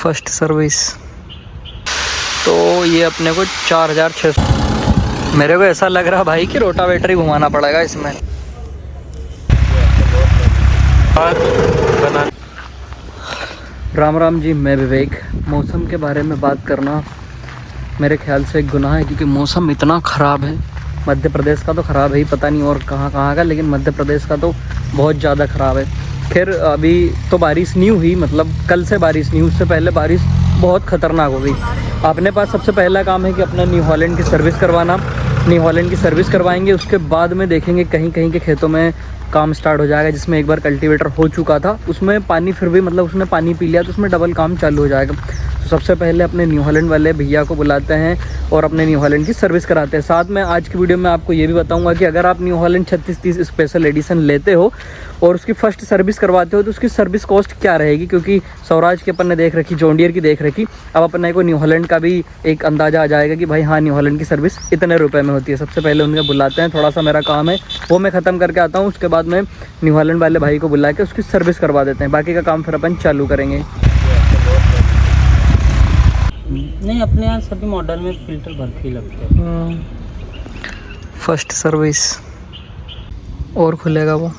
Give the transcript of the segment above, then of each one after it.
First service तो ये अपने को 4600। मेरे को ऐसा लग रहा भाई कि रोटावेटर ही घुमाना पड़ेगा इसमें। राम राम जी, मैं विवेक। मौसम के बारे में बात करना मेरे ख्याल से एक गुनाह है, क्योंकि मौसम इतना ख़राब है। मध्य प्रदेश का तो ख़राब है ही, पता नहीं और कहाँ कहाँ का, लेकिन मध्य प्रदेश का तो बहुत ज़्यादा ख़राब है। खैर अभी तो बारिश नहीं हुई, मतलब कल से बारिश नहीं हुई, उससे पहले बारिश बहुत ख़तरनाक हो गई। अपने पास सबसे पहला काम है कि अपना न्यू हॉलैंड की सर्विस करवाना। न्यू हॉलैंड की सर्विस करवाएंगे, उसके बाद में देखेंगे कहीं कहीं के खेतों में काम स्टार्ट हो जाएगा। जिसमें एक बार कल्टीवेटर हो चुका था, उसमें पानी फिर भी मतलब उसने पानी पी लिया, तो उसमें डबल काम चालू हो जाएगा। तो सबसे पहले अपने न्यू हॉलैंड वाले भैया को बुलाते हैं और अपने न्यू हॉलैंड की सर्विस कराते हैं। साथ में आज की वीडियो में आपको ये भी बताऊंगा कि अगर आप न्यू हॉलैंड 3630 स्पेशल एडिशन लेते हो और उसकी फर्स्ट सर्विस करवाते हो तो उसकी सर्विस कॉस्ट क्या रहेगी, क्योंकि स्वराज की अपन ने देख रखी, जॉन डियर की देख रखी, अब अपने को न्यू हॉलैंड का भी एक अंदाज़ा आ जाएगा कि भाई हाँ, न्यू हॉलैंड की सर्विस इतने रुपए में होती है। सबसे पहले उनके बुलाते हैं, थोड़ा सा मेरा काम है वो मैं ख़त्म करके आता हूँ, उसके बाद में न्यू हॉलैंड वाले भाई को बुला के उसकी सर्विस करवा देते हैं। बाकी का काम फिर अपन चालू करेंगे। नहीं, अपने यहाँ सभी मॉडल में फिल्टर भर के लगते हैं। फर्स्ट सर्विस और खुलेगा वो।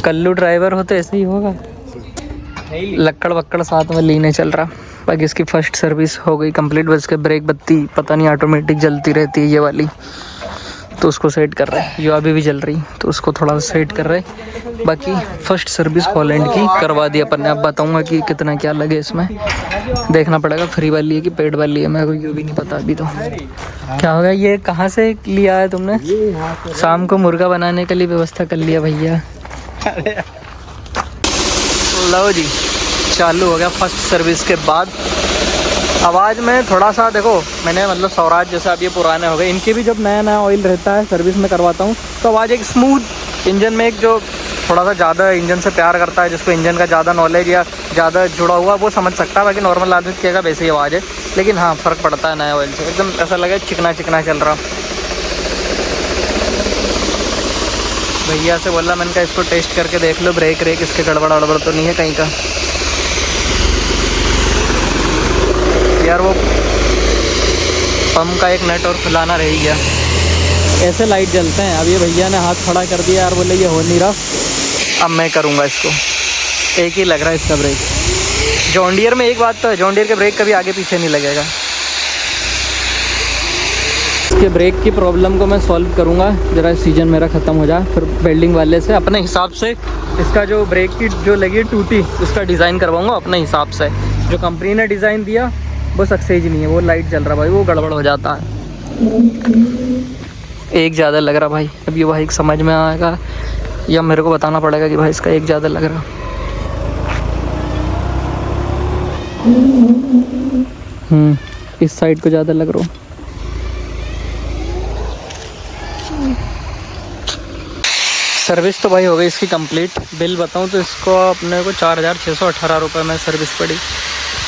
कल्लू ड्राइवर हो तो ऐसे ही होगा, लक्कड़ वक्कड़ साथ में लेने चल रहा। बाकी इसकी फर्स्ट सर्विस हो गई कंप्लीट। बस के ब्रेक बत्ती पता नहीं ऑटोमेटिक जलती रहती है ये वाली, तो उसको सेट कर रहे हैं। ये अभी भी जल रही, तो उसको थोड़ा सा सेट कर रहे हैं। बाकी फर्स्ट सर्विस हॉलैंड की करवा दी अपन ने। अब बताऊंगा कि कितना क्या लगे इसमें, देखना पड़ेगा। फ्री वाली है कि पेड वाली है, मेरे को ये भी नहीं पता अभी। तो क्या होगा, ये कहाँ से लिया है तुमने? शाम को मुर्गा बनाने के लिए व्यवस्था कर लिया भैया। लो जी, चालू हो गया फर्स्ट सर्विस के बाद। आवाज़ में थोड़ा सा देखो, मैंने मतलब स्वराज जैसे अब ये पुराने हो गए, इनके भी जब नया नया ऑयल रहता है सर्विस में करवाता हूँ तो आवाज़ एक स्मूथ। इंजन में एक जो थोड़ा सा ज़्यादा इंजन से प्यार करता है, जिसको इंजन का ज़्यादा नॉलेज या ज़्यादा जुड़ा हुआ, वो समझ सकता है। बाकी नॉर्मल आदमी कहेगा वैसे ही आवाज़ है, लेकिन हाँ फ़र्क पड़ता है नया ऑयल से। एकदम ऐसा लगे चिकना चिकना चल रहा। भैया से बोला मैंने कहा इसको टेस्ट करके देख लो, ब्रेक रेक इसके गड़बड़ वड़बड़ तो नहीं है कहीं का। यार वो पंप का एक नट और खुलाना रह गया। ऐसे लाइट जलते हैं। अब ये भैया ने हाथ खड़ा कर दिया यार, बोले ये हो नहीं रहा, अब मैं करूँगा इसको। एक ही लग रहा है इसका ब्रेक। जॉन डियर में एक बात तो है, जॉन डियर के ब्रेक कभी आगे पीछे नहीं लगेगा। इसके ब्रेक की प्रॉब्लम को मैं सॉल्व करूँगा, ज़रा सीजन मेरा ख़त्म हो जाए, फिर वेल्डिंग वाले से अपने हिसाब से इसका जो ब्रेक की जो लगी टूटी उसका डिज़ाइन करवाऊँगा अपने हिसाब से। जो कंपनी ने डिज़ाइन दिया वो सक्सेस नहीं है, वो लाइट जल रहा भाई, वो गड़बड़ हो जाता है। एक ज़्यादा लग रहा भाई। अब ये भाई समझ में आएगा या मेरे को बताना पड़ेगा कि भाई इसका एक ज़्यादा लग रहा। इस साइड को ज़्यादा लग रहा। सर्विस तो भाई हो गई इसकी कंप्लीट। बिल बताऊं तो इसको अपने को 4618 रुपये में सर्विस पड़ी।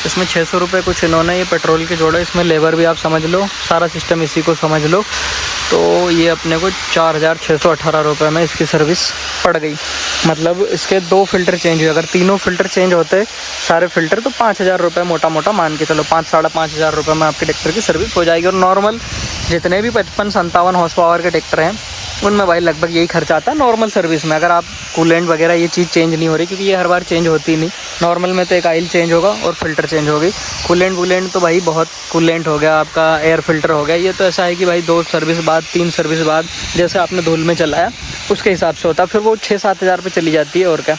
इसमें 600 रुपये कुछ इन्होंने ये पेट्रोल के जोड़े, इसमें लेबर भी आप समझ लो, सारा सिस्टम इसी को समझ लो। तो ये अपने को 4618 रुपये में इसकी सर्विस पड़ गई। मतलब इसके 2 फ़िल्टर चेंज हुए। अगर तीनों फ़िल्टर चेंज होते सारे फ़िल्टर तो 5000 रुपये मोटा मोटा मान के चलो, 5-5.5 रुपये में आपके ट्रैक्टर की सर्विस हो जाएगी। और नॉर्मल जितने भी 55-57 हॉर्स पावर के ट्रैक्टर हैं उनमें भाई लगभग यही खर्चा आता है नॉर्मल सर्विस में। अगर आप कूलेंट वगैरह ये चीज़ चेंज नहीं हो रही, क्योंकि ये हर बार चेंज होती नहीं। नॉर्मल में तो एक आयल चेंज होगा और फिल्टर चेंज होगी। कूलेंट तो भाई बहुत, कूलेंट हो गया आपका, एयर फिल्टर हो गया, ये तो ऐसा है कि भाई 2 सर्विस बाद 3 सर्विस बाद जैसे आपने धूल में चलाया उसके हिसाब से होता है, फिर वो 6-7 हज़ार पे चली जाती है और क्या।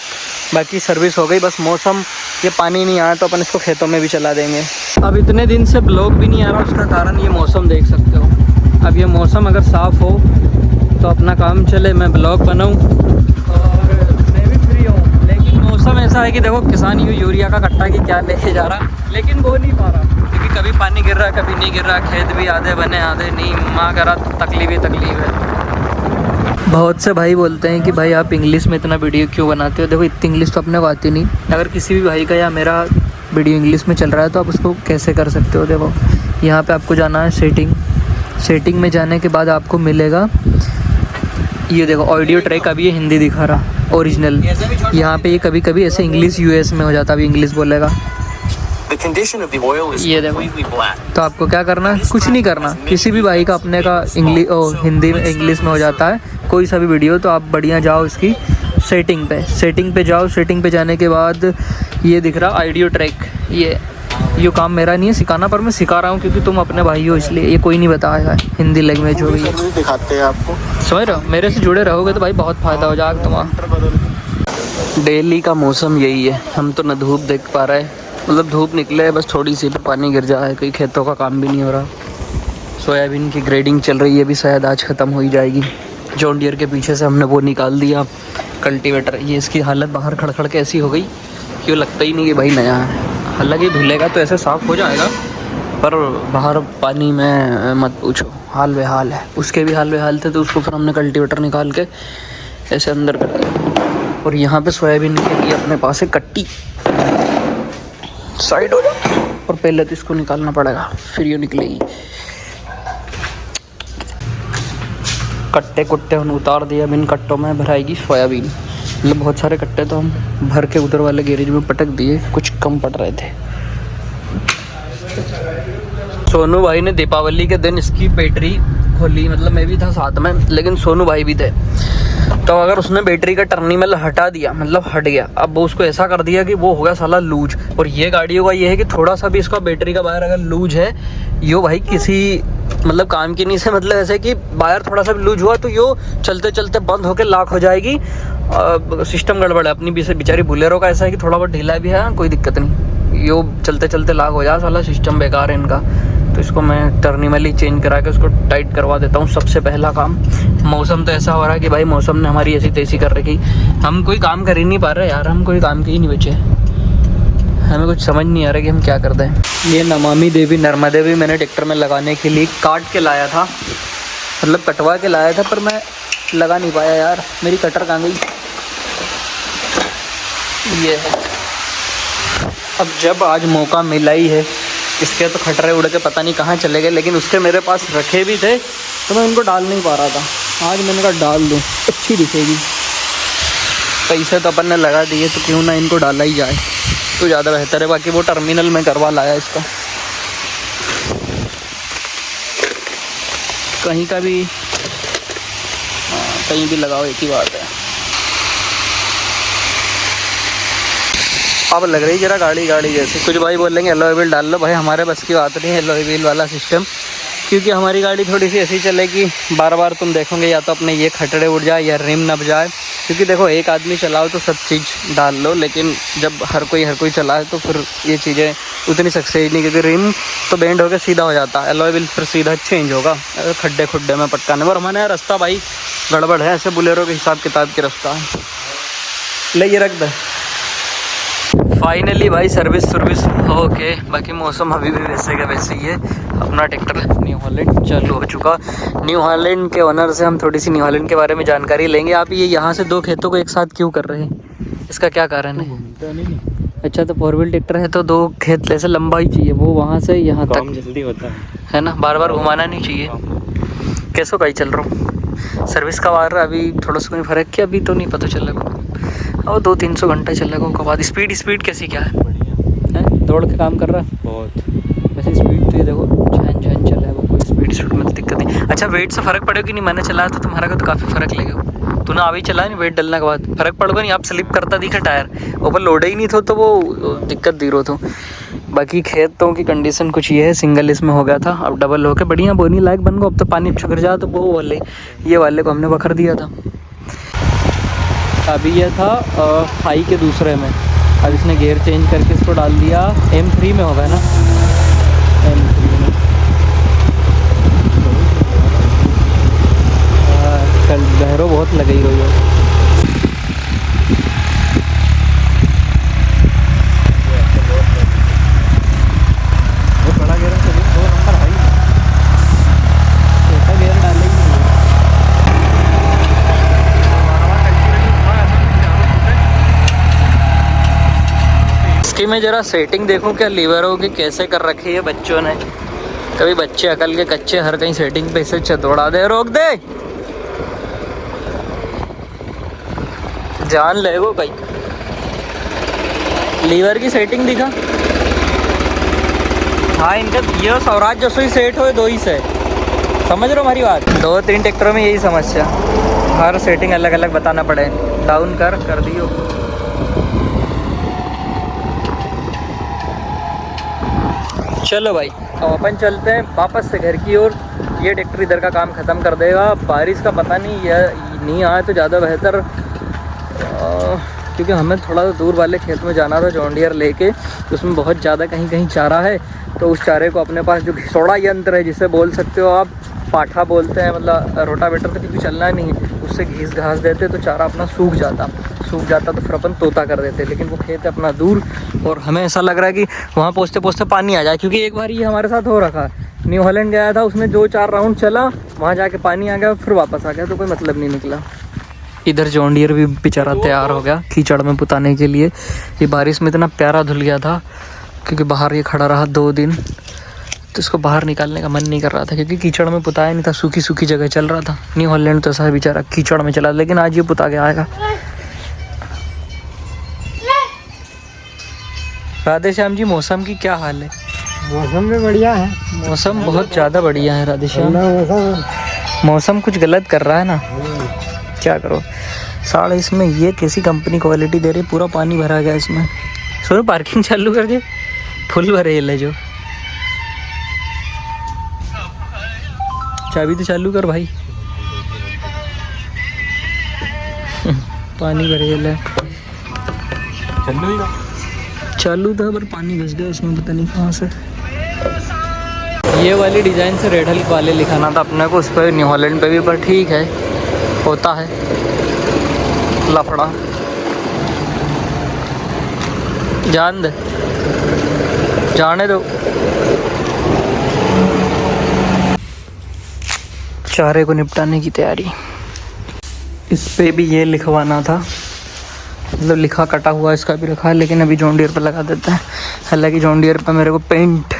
बाकी सर्विस हो गई। बस मौसम, ये पानी नहीं आया तो अपन इसको खेतों में भी चला देंगे। अब इतने दिन से ब्लॉग भी नहीं आ रहा, उसका कारण ये मौसम देख सकते हो। अब ये मौसम अगर साफ़ हो तो अपना काम चले, मैं ब्लॉग बनाऊं और मैं भी फ्री हूँ। लेकिन मौसम ऐसा है कि देखो किसान यूरिया का कट्टा की क्या लेके जा रहा, लेकिन वो नहीं पा रहा, क्योंकि कभी पानी गिर रहा कभी नहीं गिर रहा। खेत भी आधे बने आधे नहीं, माँ करा तो तकलीफ ही तकलीफ है। बहुत से भाई बोलते हैं कि भाई आप इंग्लिश में इतना वीडियो क्यों बनाते हो। देखो इतनी इंग्लिश तो अपने को आती नहीं। अगर किसी भी भाई का या मेरा वीडियो इंग्लिश में चल रहा है तो आप उसको कैसे कर सकते हो। देखो यहाँ पे आपको जाना है सेटिंग में जाने के बाद आपको मिलेगा ये देखो ऑडियो ट्रैक अभी ये हिंदी दिखा रहा ओरिजिनल। यहाँ पे ये कभी कभी ऐसे इंग्लिश यूएस में हो जाता, अभी इंग्लिश बोलेगा। ये देखो, तो आपको क्या करना है, कुछ नहीं करना। किसी भी भाई का अपने का हिंदी में इंग्लिश में हो जाता है कोई सा भी वीडियो, तो आप बढ़िया जाओ इसकी सेटिंग पे जाओ। सेटिंग पे जाने के बाद ये दिख रहा ऑडियो ट्रैक। ये काम मेरा नहीं है सिखाना, पर मैं सिखा रहा हूँ क्योंकि तुम अपने भाई हो, इसलिए। ये कोई नहीं बताएगा हिंदी लैंग्वेज हो गई, दिखाते हैं आपको, समझ रहे हो। मेरे से जुड़े रहोगे तो भाई बहुत फ़ायदा हो जाएगा तुम्हारा। डेली का मौसम यही है, हम तो न धूप देख पा रहे, मतलब धूप निकले है बस थोड़ी सी, पानी गिर जाए, कोई खेतों का काम भी नहीं हो रहा। सोयाबीन की ग्रेडिंग चल रही है, भी शायद आज ख़त्म हो ही जाएगी। जॉन डियर के पीछे से हमने वो निकाल दिया कल्टीवेटर। ये इसकी हालत बाहर खड़ के ऐसी हो गई कि वो लगता ही नहीं कि भाई नया है। हालांकि धुलेगा तो ऐसे साफ़ हो जाएगा, पर बाहर पानी में मत पूछो, हाल बेहाल है। उसके भी हाल बेहाल थे, तो उसको फिर हमने कल्टीवेटर निकाल के ऐसे अंदर कर दिया। और यहाँ पे सोयाबीन के लिए अपने पास है कट्टी, साइड हो जाए, और पहले तो इसको निकालना पड़ेगा फिर ये निकलेगी। कट्टे कुट्टे हमने उतार दिया, अब इन कट्टों में भराएगी सोयाबीन। मतलब बहुत सारे कट्टे तो हम भर के उधर वाले गैरेज में पटक दिए, कुछ कम पड़ रहे थे। सोनू भाई ने दीपावली के दिन इसकी बैटरी खोली, मतलब मैं भी था साथ में, लेकिन सोनू भाई भी थे। तो अगर उसने बैटरी का टर्मिनल हटा दिया, मतलब हट गया, अब वो उसको ऐसा कर दिया कि वो हो गया साला लूज। और ये गाड़ियों का ये है कि थोड़ा सा भी इसका बैटरी का वायर अगर लूज है, यो भाई किसी मतलब काम की नहीं से, मतलब ऐसे कि वायर थोड़ा सा भी लूज हुआ तो यो चलते चलते बंद होकर लॉक हो जाएगी। सिस्टम गड़बड़ है अपनी बेचारी बुलेरो का, ऐसा है कि थोड़ा बहुत ढीला भी है, कोई दिक्कत नहीं, यो चलते चलते लॉक हो जाए, साला सिस्टम बेकार है इनका। तो इसको मैं टर्मिनल ही चेंज करा के उसको टाइट करवा देता हूँ, सबसे पहला काम। मौसम तो ऐसा हो रहा है कि भाई मौसम ने हमारी ऐसी तैसी कर रखी, हम कोई काम कर ही नहीं पा रहे यार, हम कोई काम के ही नहीं बचे। हमें कुछ समझ नहीं आ रहा कि हम क्या कर दें। ये नमामि देवी नर्मदे भी मैंने ट्रैक्टर में लगाने के लिए काट के लाया था, मतलब कटवा के लाया था, पर मैं लगा नहीं पाया यार, मेरी कटर कहाँ गई। ये है, अब जब आज मौका मिला ही है, इसके तो खटरे उड़ के पता नहीं कहाँ चले गए, लेकिन उसके मेरे पास रखे भी थे तो मैं उनको डाल नहीं पा रहा था। आज मैंने कहा डाल दूँ, अच्छी दिखेगी। पैसे तो अपन ने लगा दिए तो क्यों ना इनको डाला ही जाए, तो ज़्यादा बेहतर है। बाकी वो टर्मिनल में करवा लाया इसका, कहीं का भी कहीं भी लगाओ एक ही बात है। अब लग रही जरा गाड़ी जैसे। कुछ भाई बोलेंगे एलॉय व्हील डाल लो, भाई हमारे बस की बात नहीं है एलॉय व्हील वाला सिस्टम, क्योंकि हमारी गाड़ी थोड़ी सी ऐसी चलेगी, बार बार तुम देखोगे या तो अपने ये खटरे उड़ जाए या रिम नप जाए। क्योंकि देखो एक आदमी चलाओ तो सब चीज़ डाल लो, लेकिन जब हर कोई चलाए तो फिर ये चीज़ें उतनी सक्सेस नहीं, क्योंकि रिम तो बेंड होकर सीधा हो जाता है, एलॉय व्हील फिर सीधा चेंज होगा खड्डे खुड्डे में पटकाने पर। हमारे रास्ता भाई गड़बड़ है, ऐसे बुलेरो के हिसाब किताब के रास्ता है। ले ये रख दे। फाइनली भाई सर्विस ओके। बाकी मौसम अभी भी वैसे का वैसे ही है। अपना ट्रैक्टर न्यू हॉलैंड चालू हो चुका। न्यू हॉलैंड के ओनर से हम थोड़ी सी न्यू हॉलैंड के बारे में जानकारी लेंगे। आप ये यहाँ से दो खेतों को एक साथ क्यों कर रहे हैं, इसका क्या कारण है? अच्छा, तो 4 व्हील ट्रैक्टर है तो 2 खेत ऐसे लंबा ही चाहिए, वो वहाँ से यहाँ तक जल्दी होता है ना, बार बार घुमाना नहीं चाहिए। कैसो भाई चल रहा हूँ सर्विस का वार, अभी थोड़ा सा कोई फ़र्क किया, अभी तो नहीं पता चलेगा, और 200-300 घंटा चलेगा उसके बाद। स्पीड कैसी क्या है? दौड़ के काम कर रहा है बहुत वैसे। स्पीड तो ये देखो झन चला है, वो कोई स्पीड में तो दिक्कत नहीं। अच्छा, वेट से फ़र्क पड़ेगा कि नहीं? मैंने चलाया तो तुम्हारा का तो काफ़ी फ़र्क लगेगा। तूने अभी चलाया नहीं, वेट डलने के बाद फ़र्क पड़ेगा नहीं। आप स्लिप करता दिखा टायर, ऊपर लोडे ही नहीं था तो वो दिक्कत दी रहो तो। बाकी खेतों की कंडीशन कुछ ये है, सिंगल इसमें हो गया था, अब डबल होकर बढ़िया बोनी लायक बन गो। अब तो पानी छुकर जाए तो वो वाले ये वाले को हमने बखर दिया था। अभी ये था हाई के दूसरे में, अब इसने गियर चेंज करके इसको डाल दिया M3 में होगा ना, M3 में। कल बहरो बहुत लगी हुई है। बहुत बड़ा गियर है, 2 नंबर हाई, छोटा गियर डालेंगे। इसकी मैं ज़रा सेटिंग देखूं क्या लीवरों की कैसे कर रखी है बच्चों ने। कभी बच्चे अकल के कच्चे, हर कहीं सेटिंग पे इसे दौड़ा दे, रोक दे। जान ले वो भाई। लीवर की सेटिंग दिखा। हाँ इनका ये स्वराज जसो ही सेट हो, दो ही से, समझ रहे हो हमारी बात। 2-3 ट्रैक्टरों में यही समस्या, हर सेटिंग अलग अलग बताना पड़े। डाउन कर दियो। चलो भाई अब अपन चलते हैं वापस से घर की ओर। ये ट्रैक्टर इधर का काम ख़त्म कर देगा। बारिश का पता नहीं, यह नहीं आए तो ज़्यादा बेहतर, क्योंकि हमें थोड़ा दूर वाले खेत में जाना था जॉन डियर लेके, तो उसमें बहुत ज़्यादा कहीं कहीं चारा है। तो उस चारे को अपने पास जो घिसोड़ा यंत्र है, जिसे बोल सकते हो आप पाठा बोलते हैं, मतलब रोटावेटर तो क्योंकि चलना नहीं है, उससे घीस घास देते तो चारा अपना सूख जाता तो फिर अपन तोता कर देते। लेकिन वो खेत है अपना दूर, और हमें ऐसा लग रहा है कि वहाँ पहुँचते पहुँचते पानी आ जाए, क्योंकि एक बार ये हमारे साथ हो रखा है। न्यू हॉलैंड गया था, उसने 2-4 राउंड चला, वहाँ जाके पानी आ गया, फिर वापस आ गया, तो कोई मतलब नहीं निकला। इधर जॉन डियर भी बेचारा तैयार हो गया कीचड़ में पुताने के लिए। ये बारिश में इतना प्यारा धुल गया था, क्योंकि बाहर ये खड़ा रहा 2 दिन, तो इसको बाहर निकालने का मन नहीं कर रहा था, क्योंकि कीचड़ में पुताया नहीं था, सूखी सूखी जगह चल रहा था। न्यू हॉलैंड तो ऐसा बेचारा कीचड़ में चला, लेकिन आज ये पुता के आएगा। राधे श्याम जी, मौसम की क्या हाल है? मौसम भी बढ़िया है, मौसम बहुत ज़्यादा बढ़िया है राधे श्याम। मौसम कुछ गलत कर रहा है ना, क्या करो। साढ़े इसमें ये कैसी कंपनी क्वालिटी दे रही, पूरा पानी भरा गया इसमें। सुनो पार्किंग चालू कर दे, फुल भरे ले जो। चाबी तो चालू कर भाई। पानी भरे ले, चालू था पर पानी घुस गया उसमें, पता नहीं कहाँ से। ये वाली डिज़ाइन से रेड हल्क वाले लिखाना था अपने को उस पर, न्यू हॉलैंड पे भी, पर ठीक है, होता है लफड़ा। जान दे, जाने दो। चारे को निपटाने की तैयारी। इस पे भी ये लिखवाना था, मतलब लिखा कटा हुआ इसका भी रखा है, लेकिन अभी जॉन डियर पर लगा देते हैं। हालांकि जॉन डियर पर मेरे को पेंट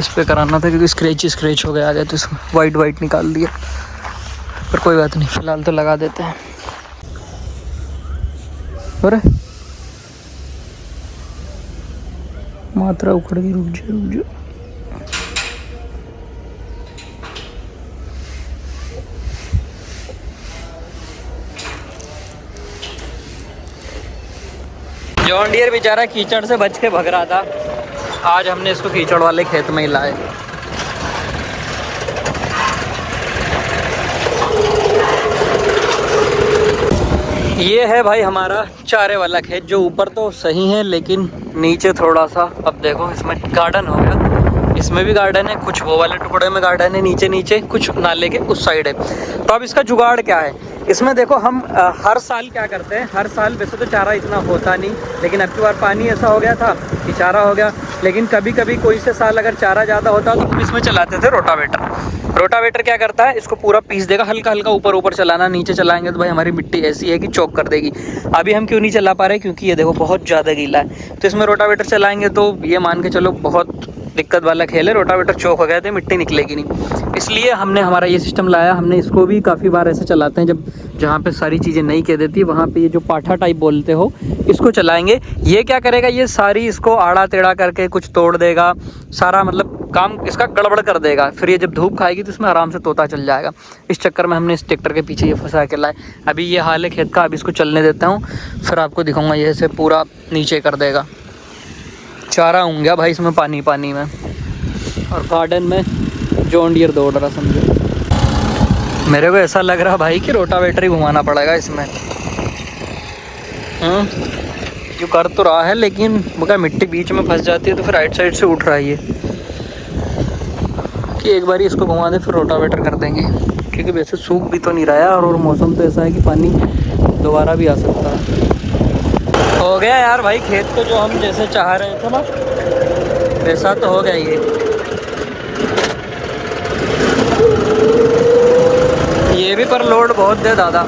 इस पर कराना था, क्योंकि स्क्रैच हो गया आगे, तो इसमें वाइट निकाल दिया, पर कोई बात नहीं, फिलहाल तो लगा देते हैं। अरे मात्रा उखड़ गई, रुक जा। जॉन डियर बेचारा कीचड़ से बच के भग रहा था, आज हमने इसको कीचड़ वाले खेत में ही लाए। ये है भाई हमारा चारे वाला खेत, जो ऊपर तो सही है लेकिन नीचे थोड़ा सा, अब देखो इसमें गार्डन हो गया, इसमें भी गार्डन है, कुछ वो वाले टुकड़े में गार्डन है, नीचे कुछ नाले के उस साइड है। तो अब इसका जुगाड़ क्या है, इसमें देखो हम हर साल क्या करते हैं, हर साल वैसे तो चारा इतना होता नहीं, लेकिन अब की बार पानी ऐसा हो गया था कि चारा हो गया। लेकिन कभी कभी कोई से साल अगर चारा ज़्यादा होता तो हम इसमें चलाते थे रोटावेटर क्या करता है, इसको पूरा पीस देगा, हल्का ऊपर चलाना, नीचे चलाएंगे तो भाई हमारी मिट्टी ऐसी है कि चौक कर देगी। अभी हम क्यों नहीं चला पा रहे, क्योंकि ये देखो बहुत ज़्यादा गीला है, तो इसमें रोटावेटर चलाएंगे तो ये मान के चलो बहुत दिक्कत वाला खेल है, रोटावेटर चौक हो गया तो मिट्टी निकलेगी नहीं। इसलिए हमने हमारा ये सिस्टम लाया। हमने इसको भी काफ़ी बार ऐसे चलाते हैं, जब जहाँ पे सारी चीज़ें नहीं कह देती वहाँ पे ये जो पाठा टाइप बोलते हो, इसको चलाएंगे। ये क्या करेगा, ये सारी इसको आड़ा टेढ़ा करके कुछ तोड़ देगा, सारा मतलब काम इसका गड़बड़ कर देगा। फिर ये जब धूप खाएगी तो इसमें आराम से तोता चल जाएगा। इस चक्कर में हमने इस ट्रैक्टर के पीछे ये फंसा के लाए। अभी ये हाल है खेत का, अभी इसको चलने देता हूँ, फिर आपको दिखाऊँगा। ये ऐसे पूरा नीचे कर देगा, चारा होंगे भाई इसमें पानी में, और गार्डन में जॉन डियर दौड़ रहा समझो। मेरे को ऐसा लग रहा भाई कि रोटावेटर ही घुमाना पड़ेगा इसमें। जो कर तो रहा है, लेकिन मगर मिट्टी बीच में फंस जाती है तो फिर राइट साइड से उठ रहा है ये, कि एक बार ही इसको घुमा दे फिर रोटावेटर कर देंगे, क्योंकि वैसे सूख भी तो नहीं रहा है, और मौसम तो ऐसा है कि पानी दोबारा भी आ सकता है। हो गया यार भाई, खेत को जो हम जैसे चाह रहे थे ना वैसा तो हो गया। ये भी पर लोड बहुत दे दादा।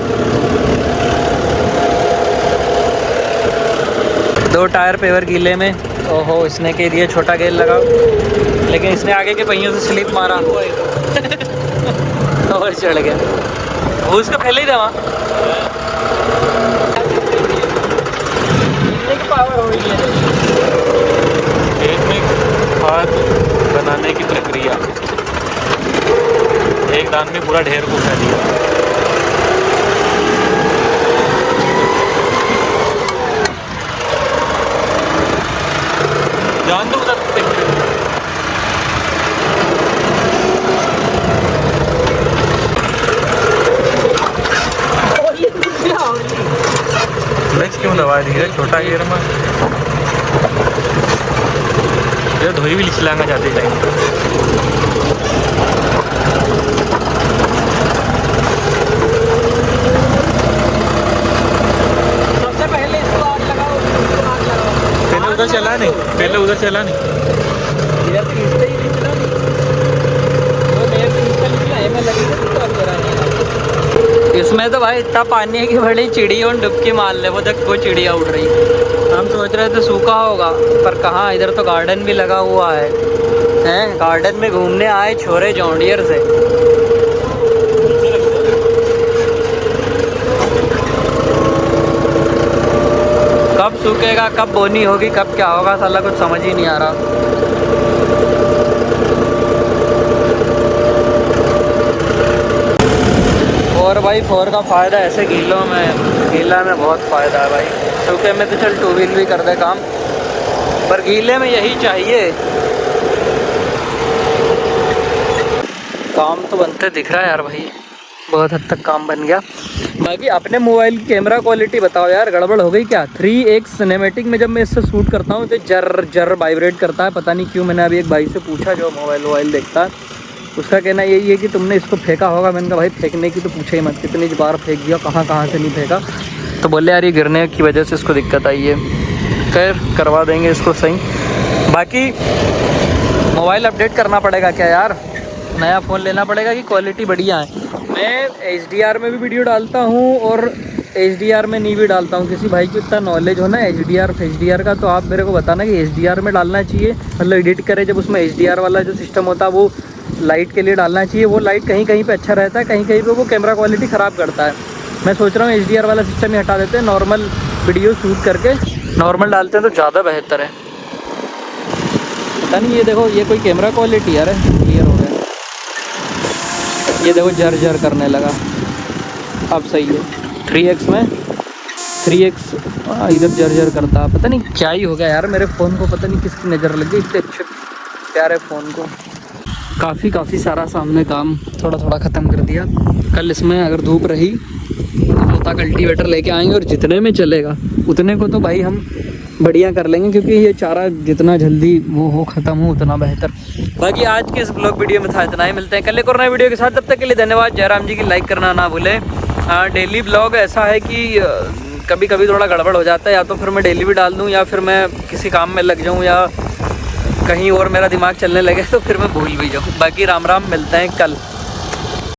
2 टायर पेवर गीले में, ओहो इसने कह दिया छोटा गेयर लगाओ, लेकिन इसने आगे के पहियों से स्लिप मारा और चढ़ गया। वो उसका पहले ही था वहाँ। पावर हो रही है। खेत में खाद बनाने की प्रक्रिया, एक दान में पूरा ढेर को फैल दिया। जान दो उधर क्लच क्यों दबा दी है? छोटा गियर में ये धोई भी लिचलांगा जाते टाइम। सबसे पहले इसको आग लगाओ, इसको आग लगाओ। पहले उधर चला नहीं, पहले उधर चला नहीं। इधर से खींचते ही निकला नहीं, वो नया से निकल निकला है, मैं लगी तो अब जरा नहीं। इसमें तो भाई इतना पानी है कि बड़ी चिड़ी और डुबकी मार ले, वो तक वो चिड़िया उड़ रही। हम सोच रहे थे सूखा होगा, पर कहाँ, इधर तो गार्डन भी लगा हुआ है। हैं, गार्डन में घूमने आए छोरे जॉन्डियर से। कब सूखेगा, कब बोनी होगी, कब क्या होगा, साला कुछ समझ ही नहीं आ रहा। और भाई फोर का फ़ायदा ऐसे गीलों में, गीला में बहुत फ़ायदा है भाई। सूखे में तो चल टू व्हील भी कर दे काम, पर गीले में यही चाहिए। काम तो बनते दिख रहा है यार भाई, बहुत हद तक काम बन गया। बाकी अपने मोबाइल की कैमरा क्वालिटी बताओ यार, गड़बड़ हो गई क्या? 3x सिनेमैटिक में जब मैं इससे शूट करता हूँ तो जर जर वाइब्रेट करता है, पता नहीं क्यों। मैंने अभी एक भाई से पूछा जो मोबाइल देखता है, उसका कहना यही है कि तुमने इसको फेंका होगा। मैंने कहा भाई फेंकने की तो पूछे ही मत, कितनी बार फेंक दिया, कहाँ से नहीं फेंका। तो बोले यार ये गिरने की वजह से इसको दिक्कत आई है। खैर करवा देंगे इसको सही। बाकी मोबाइल अपडेट करना पड़ेगा क्या यार, नया फ़ोन लेना पड़ेगा कि क्वालिटी बढ़िया है। मैं HDR में भी वीडियो डालता हूँ और HDR में नहीं भी डालता हूँ। किसी भाई को इतना नॉलेज हो ना HDR का, तो आप मेरे को बताना कि HDR में डालना चाहिए, मतलब एडिट करे जब उसमें HDR वाला जो सिस्टम होता है वो लाइट के लिए डालना चाहिए। वो लाइट कहीं कहीं पे अच्छा रहता है, कहीं कहीं पे वो कैमरा क्वालिटी ख़राब करता है। मैं सोच रहा हूँ HDR वाला सिस्टम ही हटा देते हैं, नॉर्मल वीडियो शूट करके नॉर्मल डालते हैं तो ज़्यादा बेहतर है। पता नहीं, ये देखो ये कोई कैमरा क्वालिटी यार है, क्लियर हो गया। ये देखो जर जर करने लगा, अब सही है। 3x में 3x इधर जर जर करता है, पता नहीं क्या ही हो गया यार मेरे फ़ोन को, पता नहीं किसकी नज़र लग गई इतने अच्छे प्यारे फ़ोन को। काफ़ी सारा सामने काम थोड़ा थोड़ा ख़त्म कर दिया। कल इसमें अगर धूप रही तो मोटा कल्टीवेटर लेके आएंगे और जितने में चलेगा उतने को तो भाई हम बढ़िया कर लेंगे, क्योंकि ये चारा जितना जल्दी वो हो ख़त्म हो उतना बेहतर। बाकी आज के इस ब्लॉग वीडियो में था इतना ही, मिलते हैं कल एक और नए वीडियो के साथ। तब तक के लिए धन्यवाद। जयराम जी की लाइक करना ना भूलें। डेली ब्लॉग ऐसा है कि कभी कभी थोड़ा गड़बड़ हो जाता है, या तो फिर मैं डेली भी डाल दूँ या फिर मैं किसी काम में लग जाऊँ या कहीं और मेरा दिमाग चलने लगे तो फिर मैं भूल भी जाऊँ। बाकी राम राम, मिलते हैं कल।